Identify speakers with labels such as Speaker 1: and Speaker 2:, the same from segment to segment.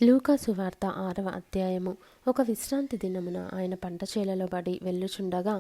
Speaker 1: లూకా సువార్త 6వ అధ్యాయము. ఒక విశ్రాంతి దినమున ఆయన పంట చేలలో పడి వెళ్ళుచుండగా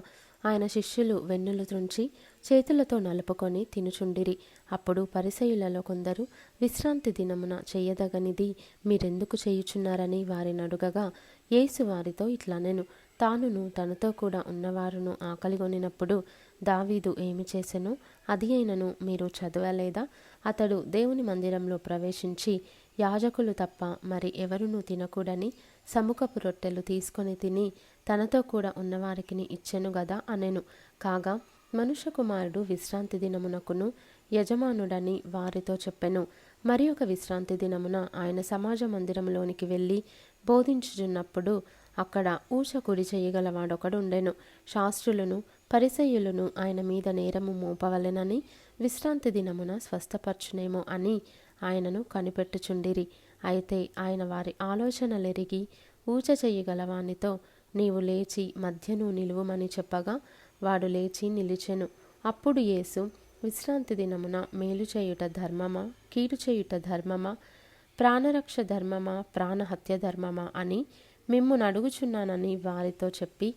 Speaker 1: ఆయన శిష్యులు వెన్నులు త్రుంచి చేతులతో నలుపుకొని తినుచుండిరి. అప్పుడు పరిసయ్యులలో కొందరు, విశ్రాంతి దినమున చెయ్యదగనిది మీరెందుకు చేయుచున్నారని వారిని అడుగగా, యేసు వారితో ఇట్లనెను, తానును తనతో కూడా ఉన్నవారును ఆకలిగొనినప్పుడు దావీదు ఏమి చేసెనో అది అయినను మీరు చదవలేదా? అతడు దేవుని మందిరంలో ప్రవేశించి యాజకులు తప్ప మరి ఎవరునూ తినకూడని సముఖపు రొట్టెలు తీసుకొని తిని తనతో కూడా ఉన్నవారికి ఇచ్చెను గదా అనెను. కాగా మనుష్య కుమారుడు విశ్రాంతి దినమునకును యజమానుడని వారితో చెప్పెను. మరి ఒక విశ్రాంతి దినమున ఆయన సమాజ మందిరంలోనికి వెళ్ళి బోధించుచున్నప్పుడు అక్కడ ఊచ కుడి చేయగలవాడొకడుండెను. శాస్త్రులను పరిసయ్యులను ఆయన మీద నేరము మోపవలెనని విశ్రాంతి దినమున స్వస్థపరచునేమో అని ఆయనను కనిపెట్టుచుండిరి. అయితే ఆయన వారి ఆలోచనలెరిగి ఊచ చెయ్యగలవానితో, నీవు లేచి మధ్యను నిలువుమని చెప్పగా వాడు లేచి నిలిచెను. అప్పుడు యేసు, విశ్రాంతి దినమున మేలు చేయుట ధర్మమా, కీడు చేయుట ధర్మమా, ప్రాణరక్ష ధర్మమా, ప్రాణహత్య ధర్మమా అని మిమ్మును అడుగుచున్నానని వారితో చెప్పి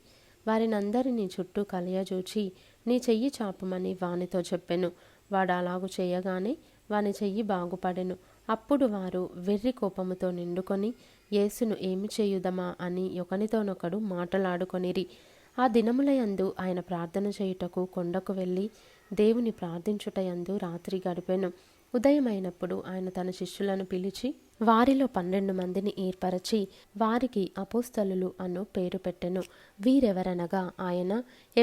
Speaker 1: వారినందరినీ చుట్టూ కలియజూచి, నీ చెయ్యి చాపుమని వానితో చెప్పెను. వాడు అలాగు చేయగానే వాని చెయ్యి బాగుపడెను. అప్పుడు వారు వెర్రి కోపముతో నిండుకొని యేసును ఏమి చేయుదమా అని ఒకనితోనొకడు మాటలాడుకొనిరి. ఆ దినములయందు ఆయన ప్రార్థన చేయుటకు కొండకు వెళ్ళి దేవుని ప్రార్థించుటయందు రాత్రి గడిపెను. ఉదయమైనప్పుడు ఆయన తన శిష్యులను పిలిచి వారిలో 12 మందిని ఏర్పరచి వారికి అపోస్తలులు అను పేరు పెట్టెను. వీరెవరనగా ఆయన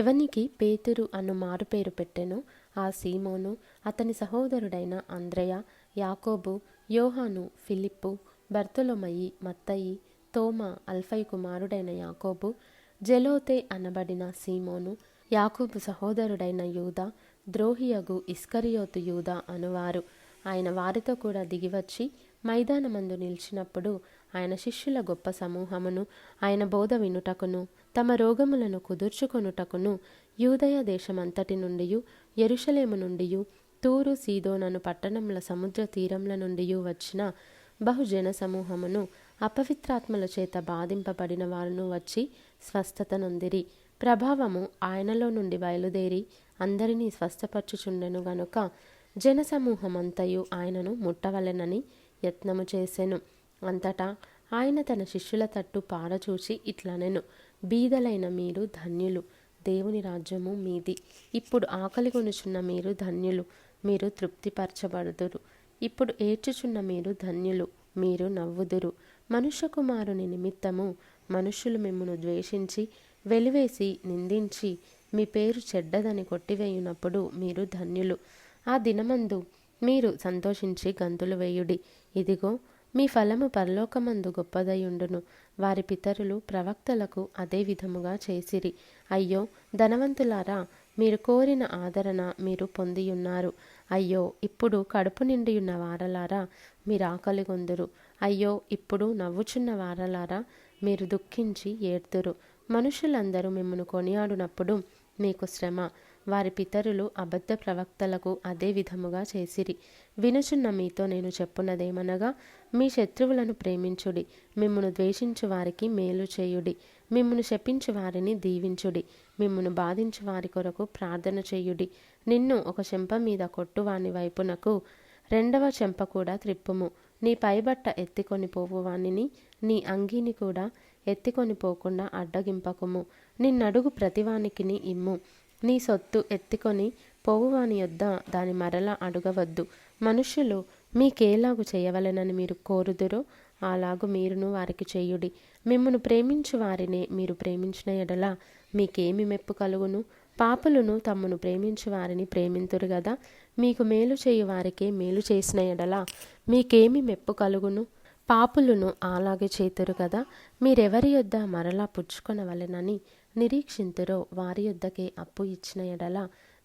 Speaker 1: ఎవనికి పేతురు అను మారు పేరు పెట్టెను, ఆ సీమోను, అతని సహోదరుడైన అంద్రెయ, యాకోబు, యోహాను, ఫిలిప్పు, బర్తొలొమయి, మత్తయి, తోమా, అల్ఫై కుమారుడైన యాకోబు, జెలోతే అనబడిన సీమోను, యాకోబు సహోదరుడైన యూదా, ద్రోహియగు ఇస్కరియోతు యూదా అనువారు. ఆయన వారితో కూడా దిగివచ్చి మైదానమందు నిలిచినప్పుడు ఆయన శిష్యుల గొప్ప సమూహమును ఆయన బోధ వినుటకును తమ రోగములను కుదుర్చుకొనుటకును యూదయ దేశమంతటి నుండియు యెరూషలేము నుండియు తూరు సీదోనను పట్టణముల సముద్ర తీరముల నుండియు వచ్చిన బహుజన సమూహమును అపవిత్రాత్మల చేత బాధింపబడిన వారును వచ్చి స్వస్థత నొందిరి. ప్రభావము ఆయనలో నుండి బయలుదేరి అందరినీ స్వస్థపరచుచుండెను గనుక జనసమూహమంతయు ఆయనను ముట్టవలెనని యత్నము చేసెను. అంతటా ఆయన తన శిష్యుల తట్టు పారచూచి ఇట్లనెను, బీదలైన మీరు ధన్యులు, దేవుని రాజ్యము మీది. ఇప్పుడు ఆకలి కొనుచున్న మీరు ధన్యులు, మీరు తృప్తిపరచబడుదురు. ఇప్పుడు ఏడ్చుచున్న మీరు ధన్యులు, మీరు నవ్వుదురు. మనుష్య కుమారుని నిమిత్తము మనుష్యులు మిమ్మును ద్వేషించి వెలివేసి నిందించి మీ పేరు చెడ్డదని కొట్టివేయునప్పుడు మీరు ధన్యులు. ఆ దినమందు మీరు సంతోషించి గంతులు వేయుడి. ఇదిగో మీ ఫలము పరలోకమందు గొప్పదయుండును. వారి పితరులు ప్రవక్తలకు అదే విధముగా చేసిరి. అయ్యో ధనవంతులారా, మీరు కోరిన ఆదరణ మీరు పొందియున్నారు. అయ్యో ఇప్పుడు కడుపు నిండియున్న వారలారా, మీరు ఆకలిగొందురు. అయ్యో ఇప్పుడు నవ్వుచున్న వారలారా, మీరు దుఃఖించి ఏడ్తురు. మనుషులందరూ మిమ్మును కొనియాడునప్పుడు మీకు శ్రమ. వారి పితరులు అబద్ధ ప్రవక్తలకు అదే విధముగా చేసిరి. వినుచున్న మీతో నేను చెప్పున్నదేమనగా, మీ శత్రువులను ప్రేమించుడి, మిమ్మును ద్వేషించు వారికి మేలు చేయుడి, మిమ్మును శపించు వారిని దీవించుడి, మిమ్మును బాధించు వారి కొరకు ప్రార్థన చేయుడి. నిన్ను ఒక చెంప మీద కొట్టువాని వైపునకు రెండవ చెంప కూడా త్రిప్పుము. నీ పైబట్ట ఎత్తికొని పోవువానిని నీ అంగీని కూడా ఎత్తికొని పోకుండా అడ్డగింపకుము. నిన్నడుగు ప్రతివానికిని ఇమ్ము. నీ సొత్తు ఎత్తికొని పోవువాని యొద్ద దాని మరలా అడుగవద్దు. మనుష్యులు మీకేలాగు చేయవలెనని మీరు కోరుదురో అలాగు మీరును వారికి చేయుడి. మిమ్మును ప్రేమించు వారినే మీరు ప్రేమించిన ఎడల మీకేమి మెప్పు కలుగును? పాపులను తమ్మును ప్రేమించు వారిని ప్రేమింతురు గదా. మీకు మేలు చేయు వారికే మేలు చేసిన ఎడల మీకేమి మెప్పు కలుగును? పాపులను అలాగే చేతురు కదా. మీరెవరి యొద్ద మరలా పుచ్చుకొనవలెనని నిరీక్షింతురో వారి యొద్దకే అప్పు ఇచ్చిన ఎడల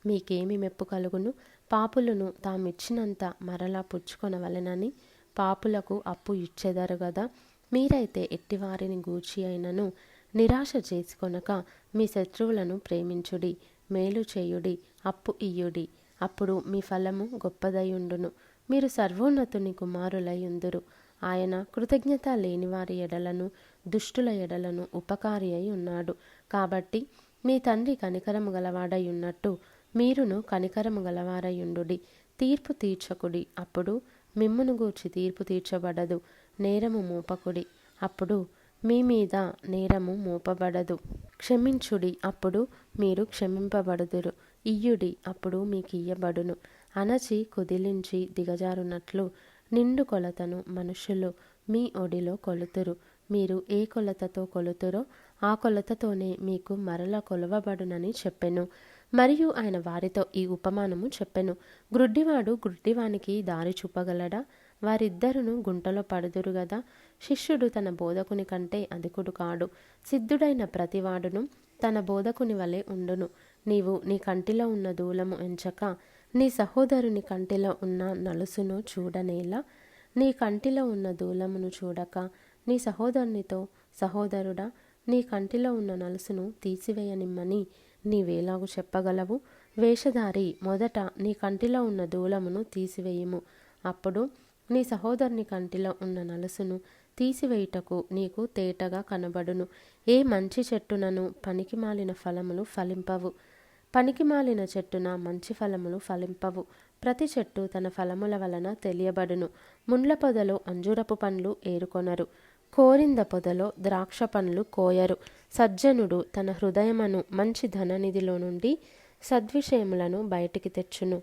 Speaker 1: మీకేమి మెప్పు కలుగును? పాపులను తామిచ్చినంత మరలా పుచ్చుకొనవలెనని పాపులకు అప్పు ఇచ్చెదరు గదా. మీరైతే ఎట్టివారిని గూర్చి అయినను నిరాశ చేసుకొనక మీ శత్రువులను ప్రేమించుడి, మేలు చేయుడి, అప్పు ఇయ్యుడి. అప్పుడు మీ ఫలము గొప్పదయుండును, మీరు సర్వోన్నతుని కుమారులై ఉందురు. ఆయన కృతజ్ఞత లేని వారి ఎడలను దుష్టుల ఎడలను ఉపకారి అయి ఉన్నాడు. కాబట్టి మీ తండ్రి కనికరము గలవాడై ఉన్నట్టు మీరును కనికరము గలవారయుండుడి. తీర్పు తీర్చకుడి, అప్పుడు మిమ్మును గూర్చి తీర్పు తీర్చబడదు. నేరము మోపకుడి, అప్పుడు మీ మీద నేరము మోపబడదు. క్షమించుడి, అప్పుడు మీరు క్షమింపబడుదురు. ఇయ్యుడి, అప్పుడు మీకు ఇయ్యబడును. అణచి కుదిలించి దిగజారునట్లు నిండు కొలతను మనుషులు మీ ఒడిలో కొలుతురు. మీరు ఏ కొలతతో కొలుతురో ఆ కొలతతోనే మీకు మరల కొలవబడునని చెప్పెను. మరియు ఆయన వారితో ఈ ఉపమానము చెప్పెను. గ్రుడ్డివాడు గ్రుడ్డివానికి దారి చూపగలడా? వారిద్దరును గుంటలో పడుదురు గదా. శిష్యుడు తన బోధకుని కంటే అధికుడు కాడు. సిద్ధుడైన ప్రతివాడును తన బోధకుని వలె ఉండును. నీవు నీ కంటిలో ఉన్న దూలము ఎంచక నీ సహోదరుని కంటిలో ఉన్న నలుసును చూడనేలా? నీ కంటిలో ఉన్న దూలమును చూడక నీ సహోదరునితో, సహోదరుడా, నీ కంటిలో ఉన్న నలుసును తీసివేయనిమ్మని నీవేలాగు చెప్పగలవు? వేషధారి, మొదట నీ కంటిలో ఉన్న దూలమును తీసివేయుము, అప్పుడు నీ సహోదరుని కంటిలో ఉన్న నలుసును తీసివేయుటకు నీకు తేటగా కనబడును. ఏ మంచి చెట్టునను పనికిమాలిన ఫలములు ఫలింపవు, పనికిమాలిన చెట్టున మంచి ఫలములు ఫలింపవు. ప్రతి చెట్టు తన ఫలముల వలన తెలియబడును. ముండ్ల పొదలో అంజూరపు పండ్లు ఏరుకొనరు, కోరింద పొదలో ద్రాక్ష పండ్లు కోయరు. సజ్జనుడు తన హృదయమును మంచి ధననిధిలో నుండి సద్విషయములను బయటికి తెచ్చును.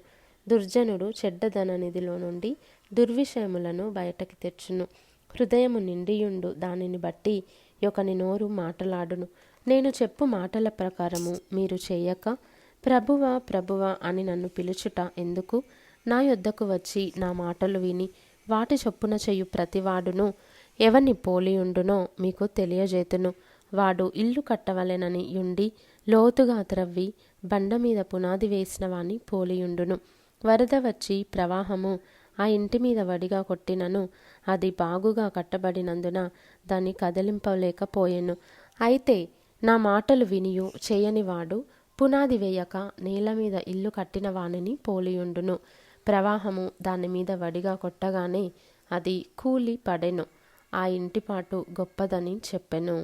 Speaker 1: దుర్జనుడు చెడ్డ ధననిధిలో నుండి దుర్విషయములను బయటకి తెచ్చును. హృదయము నిండియుండు దానిని బట్టి ఒకని నోరు మాటలాడును. నేను చెప్పు మాటల ప్రకారము మీరు చేయక, ప్రభువా ప్రభువా అని నన్ను పిలుచుట ఎందుకు? నా యొద్దకు వచ్చి నా మాటలు విని వాటి చొప్పున చేయు ప్రతివాడును ఎవని పోలియుండునో మీకు తెలియజేతును. వాడు ఇల్లు కట్టవలెనని యుండి లోతుగా త్రవ్వి బండ మీద పునాది వేసిన వాని పోలియుండును. వరద వచ్చి ప్రవాహము ఆ ఇంటి మీద వడిగా కొట్టినను అది బాగుగా కట్టబడినందున దాన్ని కదిలింపలేకపోయెను. అయితే నా మాటలు వినియు చేయని వాడు పునాది వేయక నేల మీద ఇల్లు కట్టిన వానిని పోలియుండును. ప్రవాహము దాని మీద వడిగా కొట్టగానే అది కూలి పడెను. ఆ ఇంటిపాటు గొప్పదని చెప్పెను.